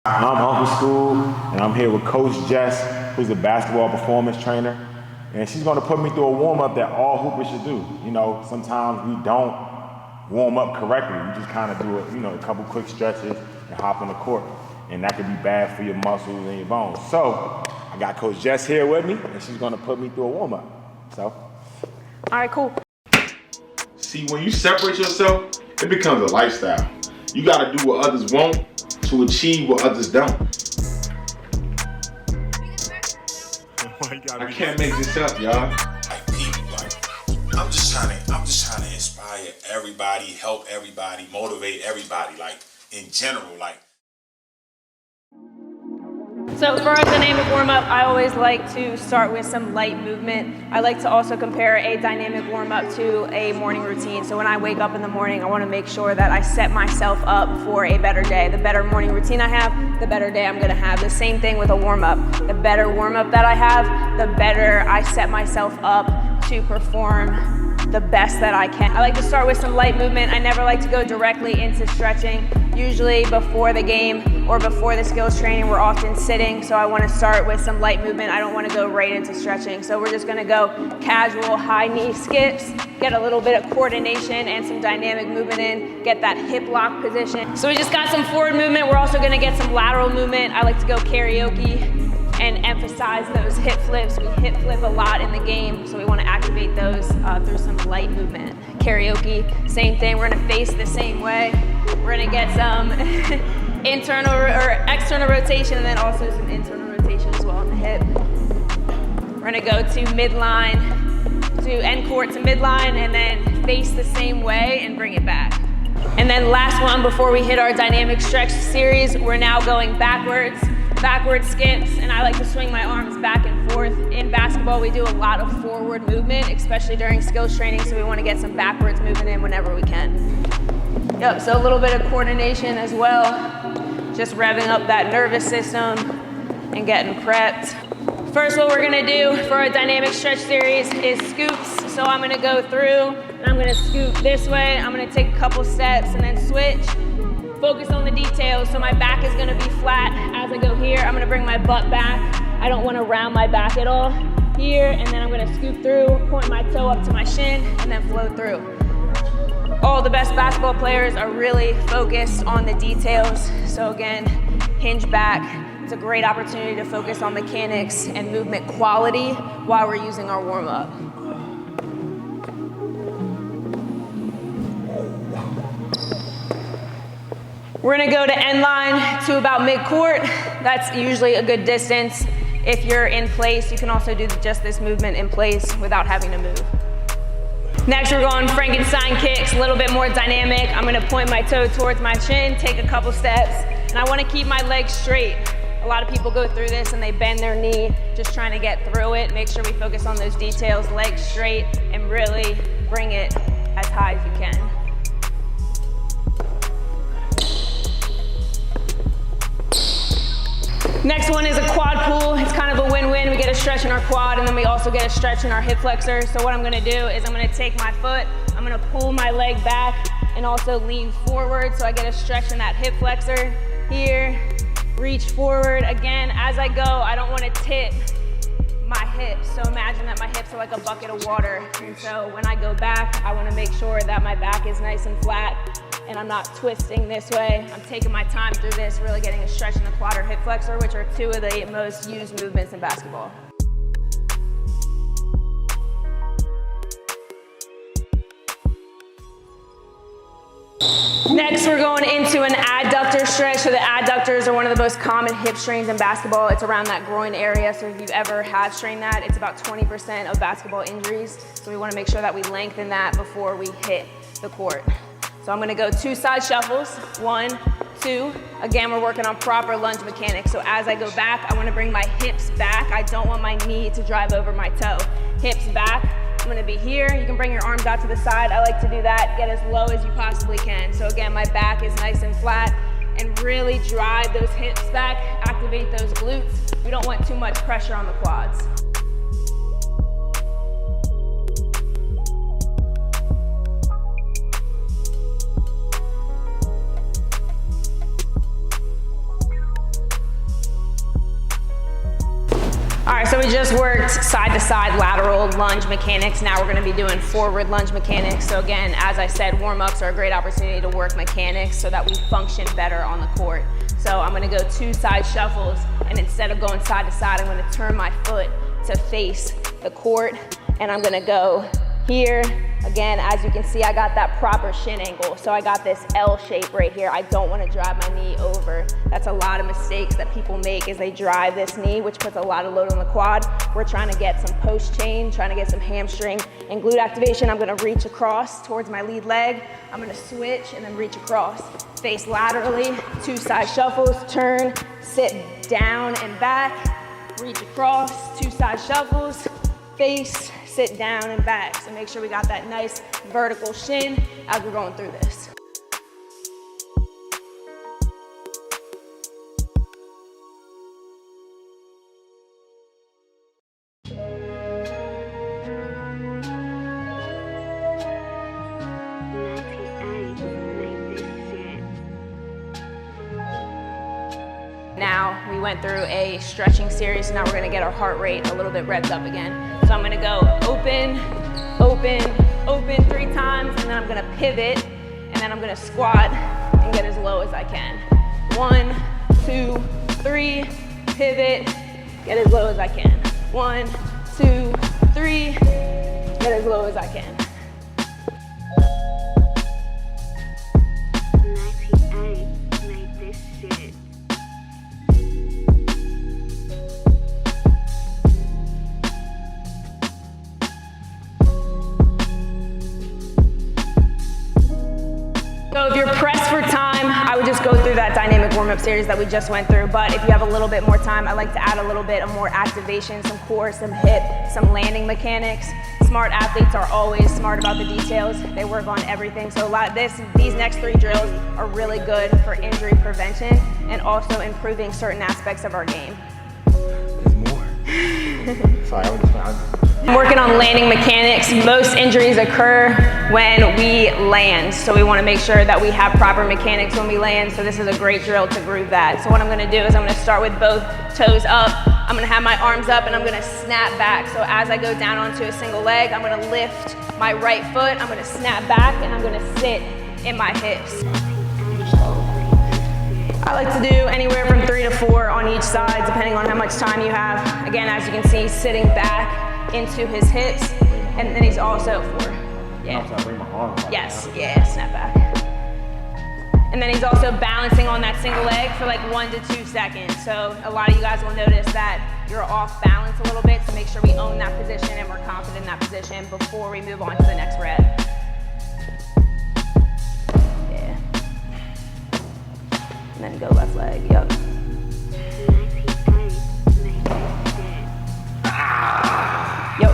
I'm Uncle School, and I'm here with Coach Jess, who's a basketball performance trainer. And she's gonna put me through a warm-up that all hoopers should do. You know, sometimes we don't warm up correctly. You just kind of do a couple quick stretches and hop on the court. And that could be bad for your muscles and your bones. So, I got Coach Jess here with me, and she's gonna put me through a warm-up. So. All right, cool. See, when you separate yourself, it becomes a lifestyle. You gotta do what others won't to achieve what others don't. I can't make this up, y'all. Like people, I'm just trying to inspire everybody, help everybody, motivate everybody, like in general, like. So for our dynamic warm-up, I always like to start with some light movement. I like to also compare a dynamic warm-up to a morning routine. So when I wake up in the morning, I want to make sure that I set myself up for a better day. The better morning routine I have, the better day I'm going to have. The same thing with a warm-up. The better warm-up that I have, the better I set myself up to perform the best that I can. I like to start with some light movement. I never like to go directly into stretching. Usually before the game or before the skills training, we're often sitting, so I want to start with some light movement. I don't want to go right into stretching. So we're just going to go casual high knee skips, get a little bit of coordination and some dynamic movement in, get that hip lock position. So we just got some forward movement. We're also going to get some lateral movement. I like to go karaoke and emphasize those hip flips. We hip flip a lot in the game, so we want to activate those through some light movement. Karaoke, same thing. We're going to face the same way. We're going to get some internal or external rotation, and then also some internal rotation as well on the hip. We're going to go to midline, to end court to midline, and then face the same way and bring it back. And then last one before we hit our dynamic stretch series, we're now going backwards. Backward skips, and I like to swing my arms back and forth. In basketball, we do a lot of forward movement, especially during skills training, so we want to get some backwards movement in whenever we can. Yep, so a little bit of coordination as well, just revving up that nervous system and getting prepped. First, what we're gonna do for our dynamic stretch series is scoops. So I'm gonna go through, and I'm gonna scoop this way, I'm gonna take a couple steps and then switch. Focus on the details, so my back is gonna be flat as I go here. I'm gonna bring my butt back. I don't wanna round my back at all here, and then I'm gonna scoop through, point my toe up to my shin, and then flow through. All the best basketball players are really focused on the details. So again, hinge back. It's a great opportunity to focus on mechanics and movement quality while we're using our warm-up. We're gonna go to end line to about mid-court. That's usually a good distance. If you're in place, you can also do just this movement in place without having to move. Next, we're going Frankenstein kicks, a little bit more dynamic. I'm gonna point my toe towards my chin, take a couple steps, and I wanna keep my legs straight. A lot of people go through this and they bend their knee, just trying to get through it. Make sure we focus on those details, legs straight, and really bring it as high as you can. Next one is a quad pull. It's kind of a win-win. We get a stretch in our quad, and then we also get a stretch in our hip flexor. So what I'm gonna do is I'm gonna take my foot, I'm gonna pull my leg back and also lean forward, so I get a stretch in that hip flexor here. Reach forward. Again, as I go, I don't wanna tip my hips. So imagine that my hips are like a bucket of water. And so when I go back, I wanna make sure that my back is nice and flat, and I'm not twisting this way. I'm taking my time through this, really getting a stretch in the quad or hip flexor, which are two of the most used movements in basketball. Next, we're going into an adductor stretch. So the adductors are one of the most common hip strains in basketball. It's around that groin area. So if you ever have strained that, it's about 20% of basketball injuries. So we want to make sure that we lengthen that before we hit the court. So I'm gonna go 2 side shuffles, 1, 2. Again, we're working on proper lunge mechanics. So as I go back, I wanna bring my hips back. I don't want my knee to drive over my toe. Hips back, I'm gonna be here. You can bring your arms out to the side. I like to do that, get as low as you possibly can. So again, my back is nice and flat, and really drive those hips back, activate those glutes. We don't want too much pressure on the quads. All right, so we just worked side to side lateral lunge mechanics. Now we're gonna be doing forward lunge mechanics. So again, as I said, warm-ups are a great opportunity to work mechanics so that we function better on the court. So I'm gonna go 2 side shuffles, and instead of going side to side, I'm gonna turn my foot to face the court, and I'm gonna go here. Again, as you can see, I got that proper shin angle. So I got this L shape right here. I don't want to drive my knee over. That's a lot of mistakes that people make is they drive this knee, which puts a lot of load on the quad. We're trying to get some post chain, trying to get some hamstring and glute activation. I'm going to reach across towards my lead leg. I'm going to switch and then reach across. Face laterally, 2 side shuffles, turn, sit down and back, reach across, 2 side shuffles, face, sit down and back. So make sure we got that nice vertical shin as we're going through this. Now we went through a stretching series, so now we're gonna get our heart rate a little bit revved up again. So I'm gonna go open, open, open 3 times, and then I'm gonna pivot, and then I'm gonna squat and get as low as I can. 1, 2, 3, pivot, get as low as I can. 1, 2, 3, get as low as I can. 98 made this shit. So if you're pressed for time, I would just go through that dynamic warm-up series that we just went through. But if you have a little bit more time, I like to add a little bit of more activation, some core, some hip, some landing mechanics. Smart athletes are always smart about the details. They work on everything. So these next 3 drills are really good for injury prevention and also improving certain aspects of our game. There's more. Sorry, I'm working on landing mechanics. Most injuries occur when we land. So we want to make sure that we have proper mechanics when we land. So this is a great drill to groove that. So what I'm going to do is I'm going to start with both toes up. I'm going to have my arms up and I'm going to snap back. So as I go down onto a single leg, I'm going to lift my right foot. I'm going to snap back and I'm going to sit in my hips. I like to do anywhere from 3 to 4 on each side, depending on how much time you have. Again, as you can see, sitting back into his hips, and then he's also 4. Yeah. Yes, yeah, snap back. And then he's also balancing on that single leg for like 1 to 2 seconds. So a lot of you guys will notice that you're off balance a little bit, so make sure we own that position and we're confident in that position before we move on to the next rep. Yeah. And then go left leg, yep. 98 made this shit. Yep.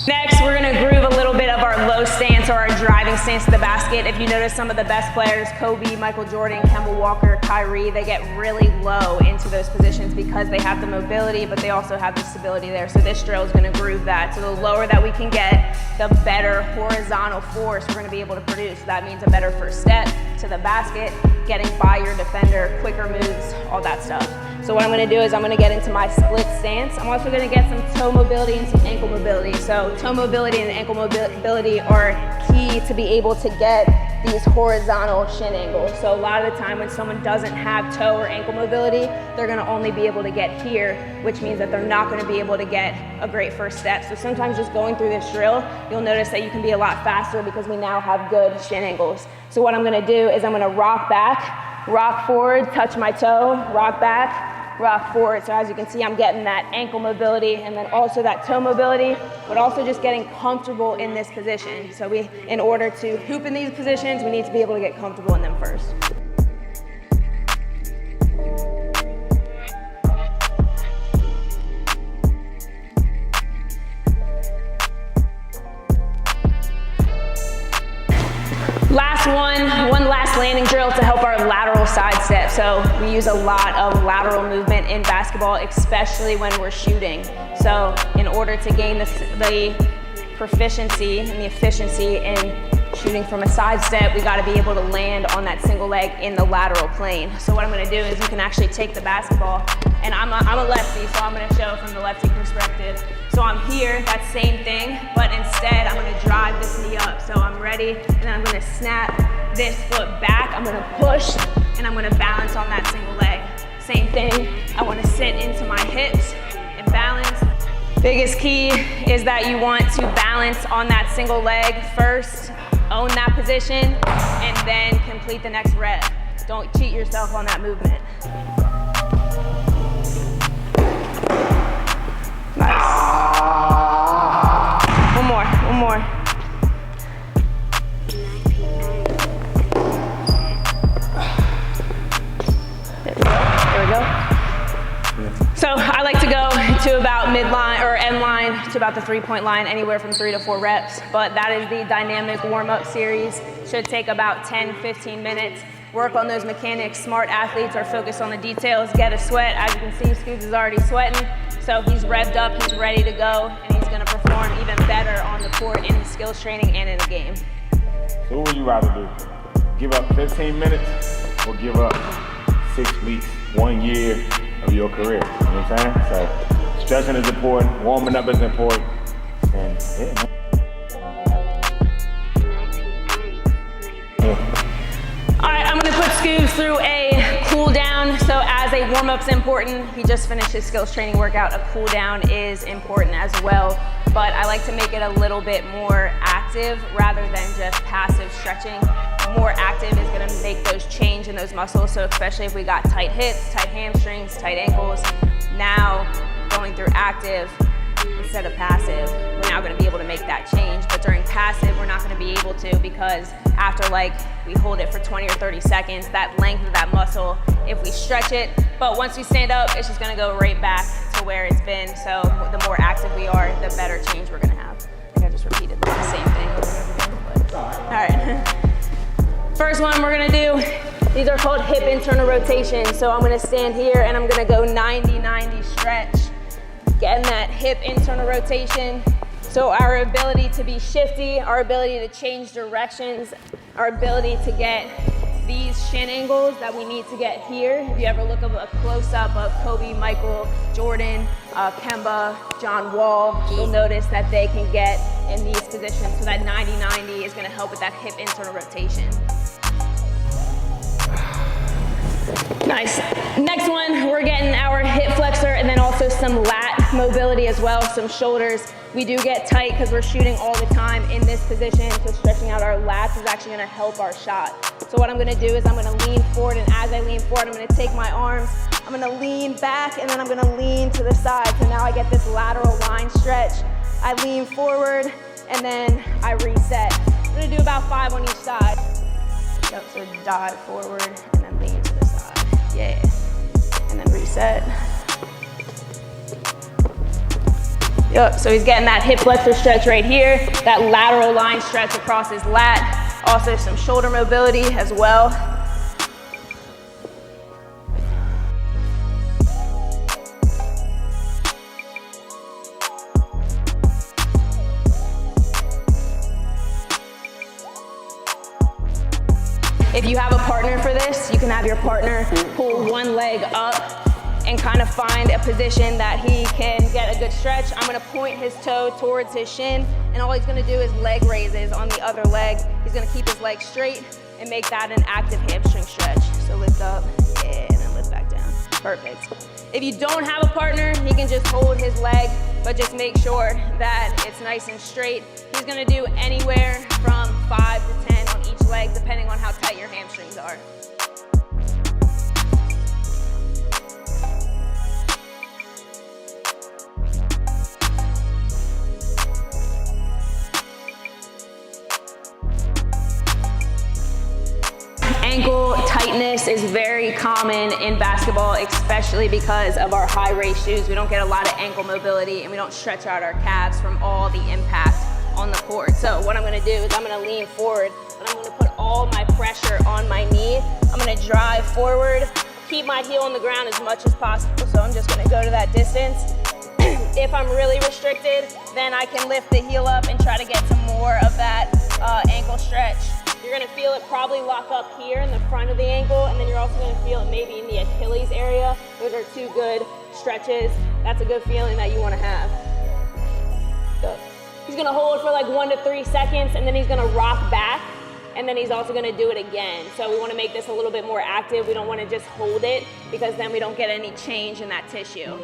Next, we're gonna groove a little bit of our low stance or our driving stance to the basket. If you notice some of the best players, Kobe, Michael Jordan, Kemba Walker, Kyrie, they get really low into those positions because they have the mobility, but they also have the stability there. So this drill is gonna groove that. So the lower that we can get, the better horizontal force we're gonna be able to produce. That means a better first step to the basket, getting by your defender, quicker moves, all that stuff. So what I'm gonna do is I'm gonna get into my split stance. I'm also gonna get some toe mobility and some ankle mobility. So toe mobility and ankle mobility are key to be able to get these horizontal shin angles. So a lot of the time when someone doesn't have toe or ankle mobility, they're gonna only be able to get here, which means that they're not gonna be able to get a great first step. So sometimes just going through this drill, you'll notice that you can be a lot faster because we now have good shin angles. So what I'm gonna do is I'm gonna rock back, rock forward, touch my toe, rock back, rock forward. So as you can see, I'm getting that ankle mobility and then also that toe mobility, but also just getting comfortable in this position. So in order to hoop in these positions, we need to be able to get comfortable in them first. One last landing drill to help our lateral side step. So we use a lot of lateral movement in basketball, especially when we're shooting. So in order to gain the proficiency and the efficiency in shooting from a side step, we gotta be able to land on that single leg in the lateral plane. So what I'm gonna do is you can actually take the basketball, and I'm a lefty, so I'm gonna show from the lefty perspective. So I'm here, that same thing, but instead I'm gonna drive this knee up. So I'm ready, and then I'm gonna snap this foot back, I'm gonna push, and I'm gonna balance on that single leg. Same thing, I wanna sit into my hips and balance. Biggest key is that you want to balance on that single leg first, own that position, and then complete the next rep. Don't cheat yourself on that movement. Nice. One more. There we go. So I like to go to about midline or end line to about the 3-point line, anywhere from 3 to 4 reps. But that is the dynamic warm-up series. Should take about 10, 15 minutes. Work on those mechanics. Smart athletes are focused on the details, get a sweat. As you can see, Scoops is already sweating. So he's revved up, he's ready to go, and he's gonna perform even better on the court in his skills training and in the game. So what would you rather do? Give up 15 minutes or give up 6 weeks, 1 year of your career? You know what I'm saying? So stretching is important, warming up is important, and yeah, man. All right, I'm gonna put Scoops through a cool down. So as a warm-up's important, he just finished his skills training workout. A cool down is important as well, but I like to make it a little bit more active rather than just passive stretching. More active is gonna make those change in those muscles. So especially if we got tight hips, tight hamstrings, tight ankles, now going through active instead of passive, we're now gonna be able to make that change. But during passive, we're not gonna be able to, because after we hold it for 20 or 30 seconds, that length of that muscle, if we stretch it, but once we stand up, it's just gonna go right back to where it's been. So the more active we are, the better change we're gonna have. I think I just repeated the same thing over and over again, but all right. First one we're gonna do, these are called hip internal rotation. So I'm gonna stand here and I'm gonna go 90-90 stretch. Getting that hip internal rotation. So our ability to be shifty, our ability to change directions, our ability to get these shin angles that we need to get here. If you ever look at a close-up of Kobe, Michael, Jordan, Kemba, John Wall, you'll notice that they can get in these positions. So that 90-90 is gonna help with that hip internal rotation. Nice. Next one, we're getting our hip flexor and then also some lat mobility as well, some shoulders. We do get tight because we're shooting all the time in this position, so stretching out our lats is actually gonna help our shot. So what I'm gonna do is I'm gonna lean forward, and as I lean forward, I'm gonna take my arms, I'm gonna lean back, and then I'm gonna lean to the side. So now I get this lateral line stretch. I lean forward, and then I reset. I'm gonna do about 5 on each side. Yep, so dive forward, and then lean to the side. Yeah, and then reset. Yep, so he's getting that hip flexor stretch right here, that lateral line stretch across his lat, also some shoulder mobility as well. If you have a partner for this, you can have your partner pull one leg up and kind of find a position that he can get a good stretch. I'm gonna point his toe towards his shin, and all he's gonna do is leg raises on the other leg. He's gonna keep his leg straight and make that an active hamstring stretch. So lift up, and then lift back down. Perfect. If you don't have a partner, he can just hold his leg, but just make sure that it's nice and straight. He's gonna do anywhere from 5 to 10 on each leg, depending on how tight your hamstrings are. Ankle tightness is very common in basketball, especially because of our high race shoes. We don't get a lot of ankle mobility and we don't stretch out our calves from all the impact on the court. So what I'm gonna do is I'm gonna lean forward, and I'm gonna put all my pressure on my knee. I'm gonna drive forward, keep my heel on the ground as much as possible. So I'm just gonna go to that distance. If I'm really restricted, then I can lift the heel up and try to get some more of that ankle stretch. You're gonna feel it probably lock up here in the front of the ankle, and then you're also gonna feel it maybe in the Achilles area. Those are two good stretches. That's a good feeling that you wanna have. Good. He's gonna hold for like 1 to 3 seconds, and then he's gonna rock back, and then he's also gonna do it again. So we wanna make this a little bit more active. We don't wanna just hold it, because then we don't get any change in that tissue.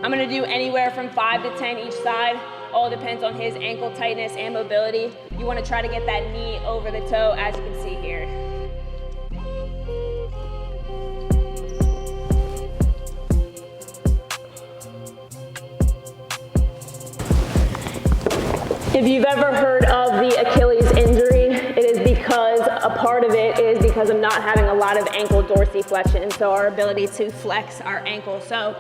I'm gonna do anywhere from 5 to 10 each side. All depends on his ankle tightness and mobility. You wanna try to get that knee over the toe, as you can see here. If you've ever heard of the Achilles injury, it is because a part of it is because of not having a lot of ankle dorsiflexion, so our ability to flex our ankle. So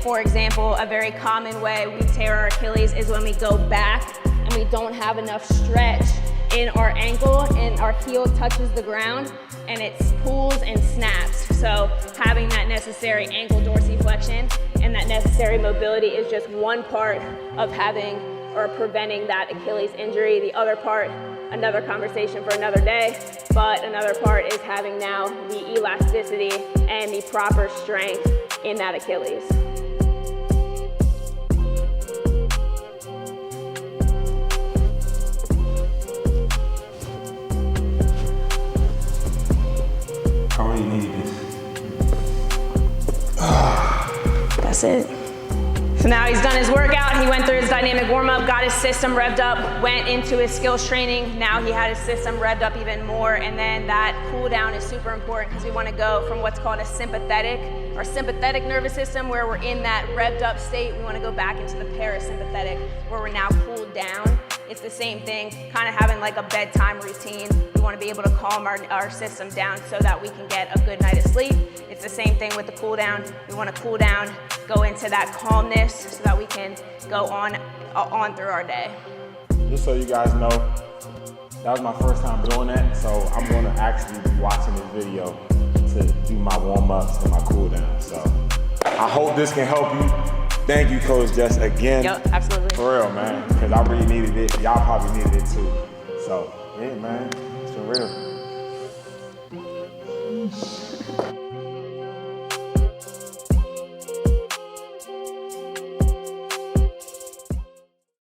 for example, a very common way we tear our Achilles is when we go back and we don't have enough stretch in our ankle and our heel touches the ground and it pulls and snaps. So having that necessary ankle dorsiflexion and that necessary mobility is just one part of having or preventing that Achilles injury. The other part, another conversation for another day, but another part is having now the elasticity and the proper strength in that Achilles. I really needed this. That's it. So now he's done his workout, he went through his dynamic warm-up, got his system revved up, went into his skills training. Now he had his system revved up even more, and then that cool down is super important because we want to go from what's called a sympathetic nervous system, where we're in that revved up state. We want to go back into the parasympathetic, where we're now cooled down. It's the same thing, kind of having like a bedtime routine. We want to be able to calm our system down so that we can get a good night of sleep. It's the same thing with the cool down. We want to cool down, go into that calmness so that we can go on through our day. Just so you guys know, that was my first time doing that, so I'm gonna actually be watching this video to do my warm-ups and my cool down. So I hope this can help you. Thank you, Coach Jess, again. Yep, absolutely. For real, man, because I really needed it. Y'all probably needed it too. So, yeah, man, it's for real.